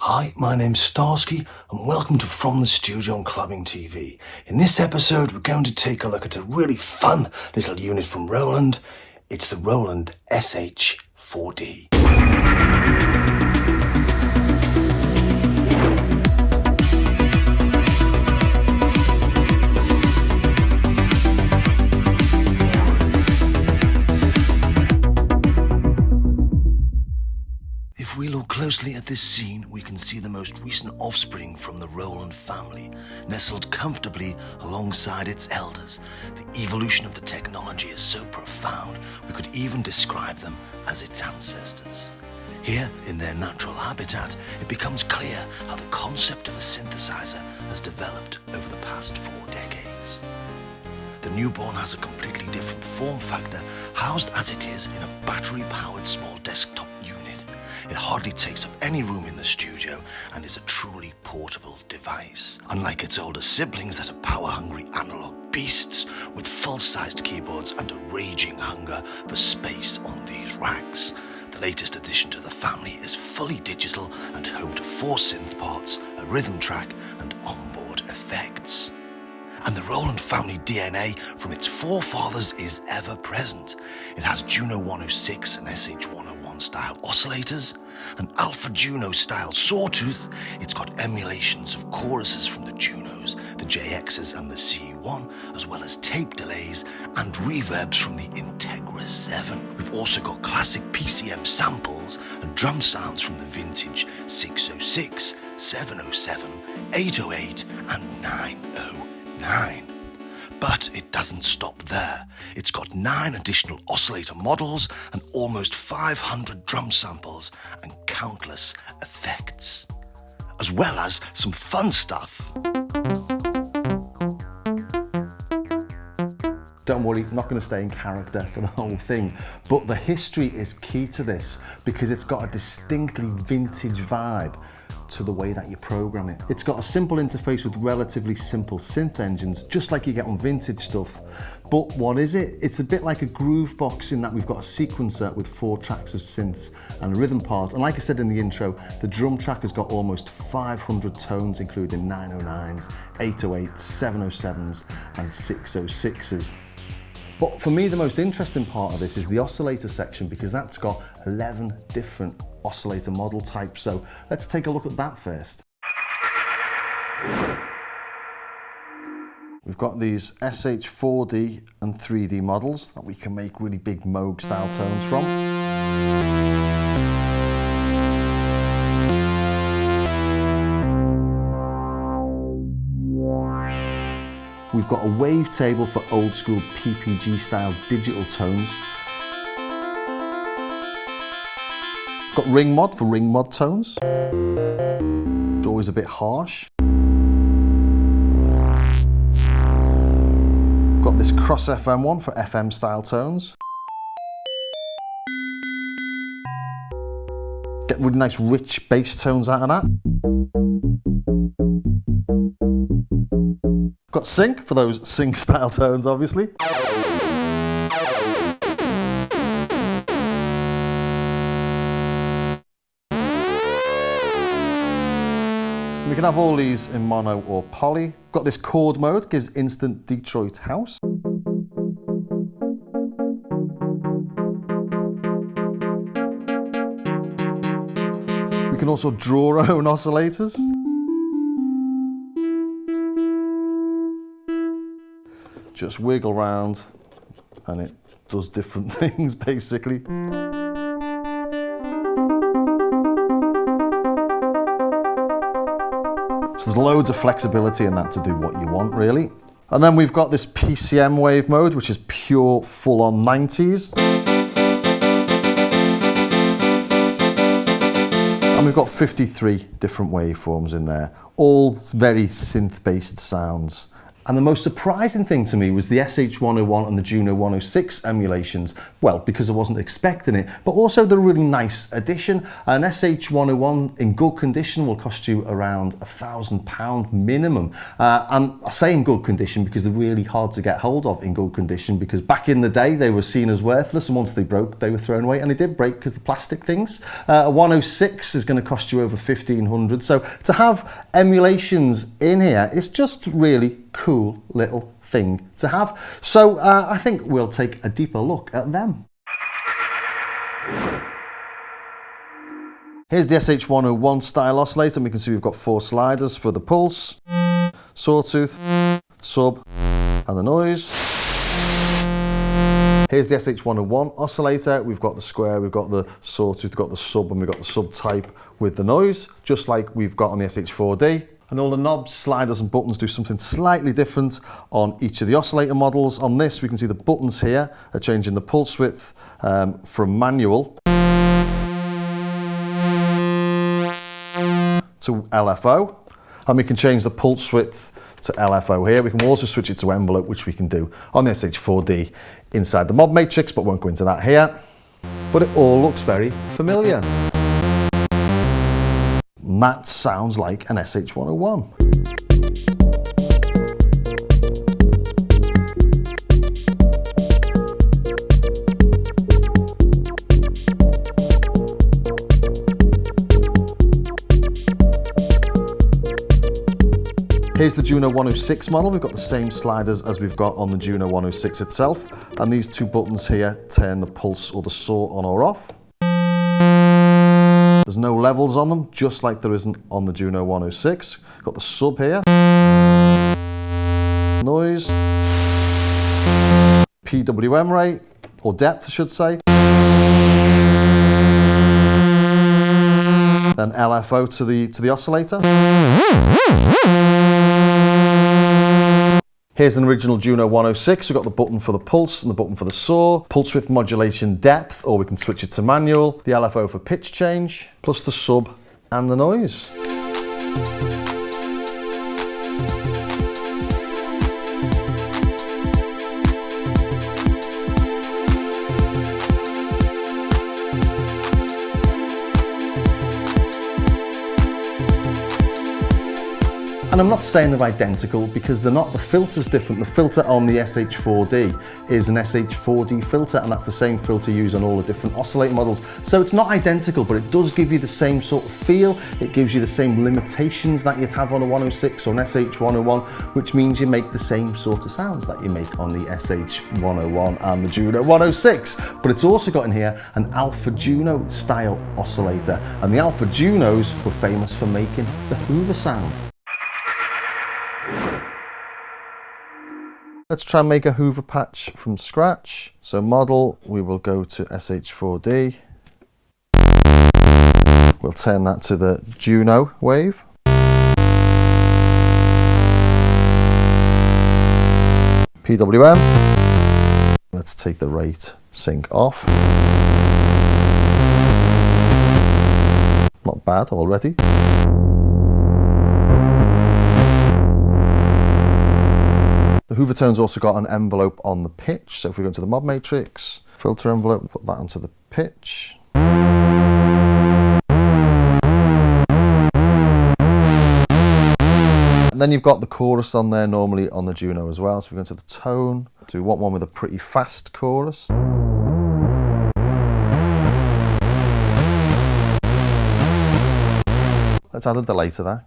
Hi, my name's Starsky and welcome to From the Studio on Clubbing TV. In this episode we're going to take a look at a really fun little unit from Roland. It's the Roland SH-4d. If we look closely at this scene, we can see the most recent offspring from the Roland family, nestled comfortably alongside its elders. The evolution of the technology is so profound, we could even describe them as its ancestors. Here, in their natural habitat, it becomes clear how the concept of a synthesizer has developed over the past 4 decades. The newborn has a completely different form factor, housed as it is in a battery-powered small desktop unit. It hardly takes up any room in the studio and is a truly portable device. Unlike its older siblings that are power-hungry analog beasts with full-sized keyboards and a raging hunger for space on these racks, the latest addition to the family is fully digital and home to 4 synth parts, a rhythm track and onboard effects. And the Roland family DNA from its forefathers is ever present. It has Juno 106 and SH-101 style oscillators, an Alpha Juno style sawtooth. It's got emulations of choruses from the Junos, the JXs and the CE1, as well as tape delays and reverbs from the Integra 7. We've also got classic PCM samples and drum sounds from the vintage 606, 707, 808 and 909. But it doesn't stop there. It's got 9 additional oscillator models and almost 500 drum samples and countless effects, as well as some fun stuff. Don't worry, I'm not going to stay in character for the whole thing, but the history is key to this because it's got a distinctly vintage vibe to the way that you program it. It's got a simple interface with relatively simple synth engines, just like you get on vintage stuff. But what is it? It's a bit like a Groovebox in that we've got a sequencer with 4 tracks of synths and a rhythm part. And like I said in the intro, the drum track has got almost 500 tones, including 909s, 808s, 707s, and 606s. But for me, the most interesting part of this is the oscillator section because that's got 11 different oscillator model types. So let's take a look at that first. We've got these SH-4d and 3D models that we can make really big Moog style tones from. We've got a wavetable for old school PPG style digital tones. Got ring mod for ring mod tones. It's always a bit harsh. Got this cross FM one for FM style tones. Get really nice rich bass tones out of that. Got sync for those sync style tones, obviously. We can have all these in mono or poly. Got this chord mode, gives instant Detroit house. We can also draw our own oscillators. Just wiggle round and it does different things basically. So there's loads of flexibility in that to do what you want really. And then we've got this PCM wave mode, which is pure full-on 90s. And we've got 53 different waveforms in there, all very synth-based sounds. And the most surprising thing to me was the SH-101 and the Juno 106 emulations. Well, because I wasn't expecting it, but also the really nice addition. An SH-101 in good condition will cost you around £1,000 minimum. And I say in good condition because they're really hard to get hold of in good condition, because back in the day they were seen as worthless, and once they broke they were thrown away, and they did break because the plastic things. A 106 is going to cost you over £1,500. So to have emulations in here, it's just really cool little thing to have. So I think we'll take a deeper look at them. Here's the SH-101 style oscillator, and we can see we've got 4 sliders for the pulse, sawtooth, sub, and the noise. Here's the SH-101 oscillator. We've got the square, we've got the sawtooth, we've got the sub, and we've got the sub type with the noise, just like we've got on the SH-4d. And all the knobs, sliders and buttons do something slightly different on each of the oscillator models. On this, we can see the buttons here are changing the pulse width from manual to LFO. And we can change the pulse width to LFO here. We can also switch it to envelope, which we can do on the SH-4d inside the mod matrix, but won't go into that here. But it all looks very familiar. That sounds like an SH-101. Here's the Juno 106 model. We've got the same sliders as we've got on the Juno 106 itself, and these 2 buttons here turn the pulse or the saw on or off. There's no levels on them, just like there isn't on the Juno 106. Got the sub here. Noise. PWM rate, or depth I should say. Then LFO to the oscillator. Here's an original Juno 106. We've got the button for the pulse and the button for the saw, pulse width modulation depth, or we can switch it to manual, the LFO for pitch change, plus the sub and the noise. And I'm not saying they're identical because they're not. The filter's different. The filter on the SH-4d is an SH-4d filter, and that's the same filter used on all the different oscillator models. So it's not identical, but it does give you the same sort of feel. It gives you the same limitations that you'd have on a 106 or an SH-101, which means you make the same sort of sounds that you make on the SH-101 and the Juno 106. But it's also got in here an Alpha Juno style oscillator, and the Alpha Junos were famous for making the hoover sound. Let's try and make a hoover patch from scratch. So model, we will go to SH-4d. We'll turn that to the Juno wave. PWM. Let's take the rate sync off. Not bad already. The hoover tone's also got an envelope on the pitch, so if we go into the mod matrix, filter envelope, put that onto the pitch. And then you've got the chorus on there, normally on the Juno as well, so we go into the tone. So we want one with a pretty fast chorus. Let's add a delay to that.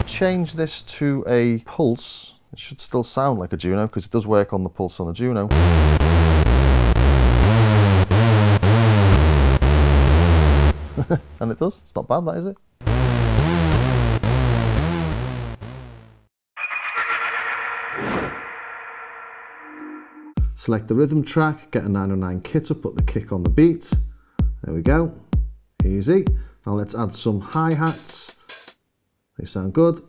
Change this to a pulse. It should still sound like a Juno because it does work on the pulse on the Juno. And it does. It's not bad, that is it? Select the rhythm track, get a 909 kit up, put the kick on the beat. There we go. Easy. Now let's add some hi-hats. They sound good.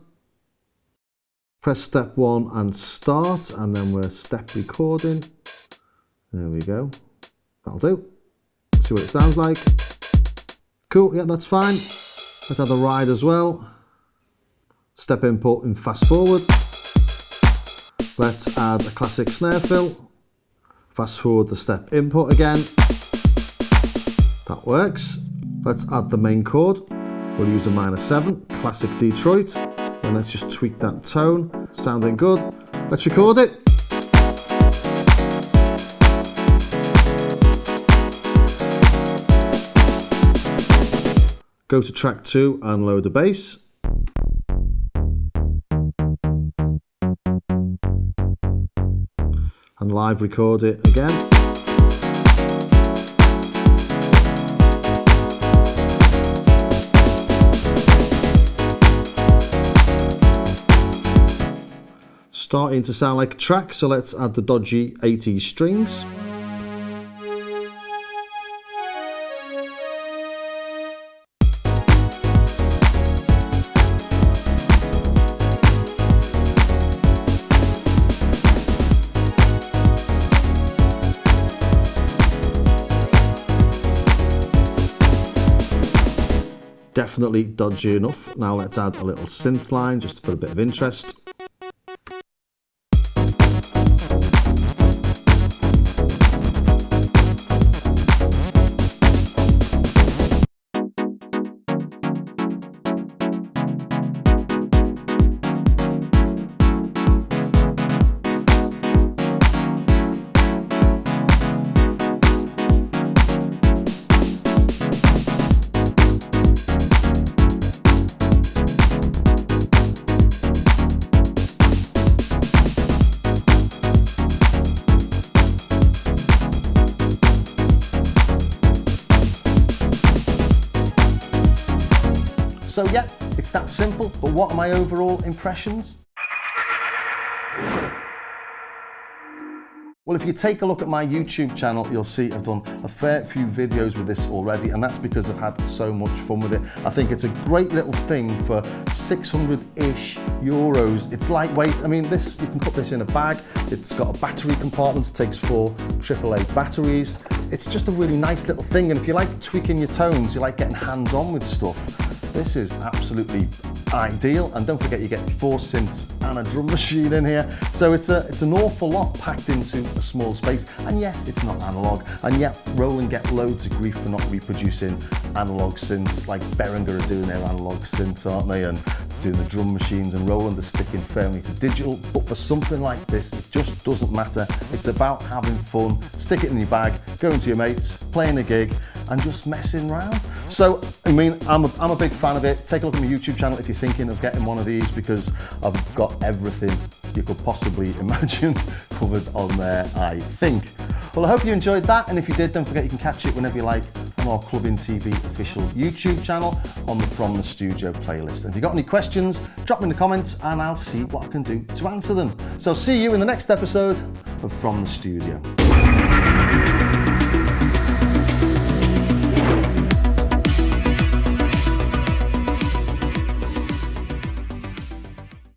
Press step 1 and start, and then we're step recording. There we go. That'll do. see what it sounds like. Cool, yeah, that's fine. Let's add the ride as well. Step input and fast forward. Let's add a classic snare fill. Fast forward the step input again. That works. Let's add the main chord. We'll use a minor 7, classic Detroit. And let's just tweak that tone. Sounding good. Let's record it. Go to track 2 and load the bass. And live record it again. Starting to sound like a track, so let's add the dodgy 80s strings. Definitely dodgy enough. Now let's add a little synth line just for a bit of interest. So yeah, it's that simple, but what are my overall impressions? Well, if you take a look at my YouTube channel, you'll see I've done a fair few videos with this already, and that's because I've had so much fun with it. I think it's a great little thing for 600-ish euros. It's lightweight. I mean, this, you can put this in a bag. It's got a battery compartment. It takes 4 AAA batteries. It's just a really nice little thing, and if you like tweaking your tones, you like getting hands-on with stuff, this is absolutely ideal. And don't forget, you get 4 synths and a drum machine in here. So it's an awful lot packed into a small space. And yes, it's not analog. And yet, Roland get loads of grief for not reproducing analog synths, like Behringer are doing their analog synths, aren't they? And doing the drum machines, and Roland are sticking firmly to digital. But for something like this, it just doesn't matter. It's about having fun, stick it in your bag, going to your mates, playing a gig, and just messing around. So, I mean, I'm a big fan of it. Take a look at my YouTube channel if you're thinking of getting one of these, because I've got everything you could possibly imagine covered on there, I think. Well, I hope you enjoyed that, and if you did, don't forget you can catch it whenever you like on our Clubbing TV official YouTube channel on the From the Studio playlist. And if you've got any questions, drop them in the comments and I'll see what I can do to answer them. So see you in the next episode of From the Studio.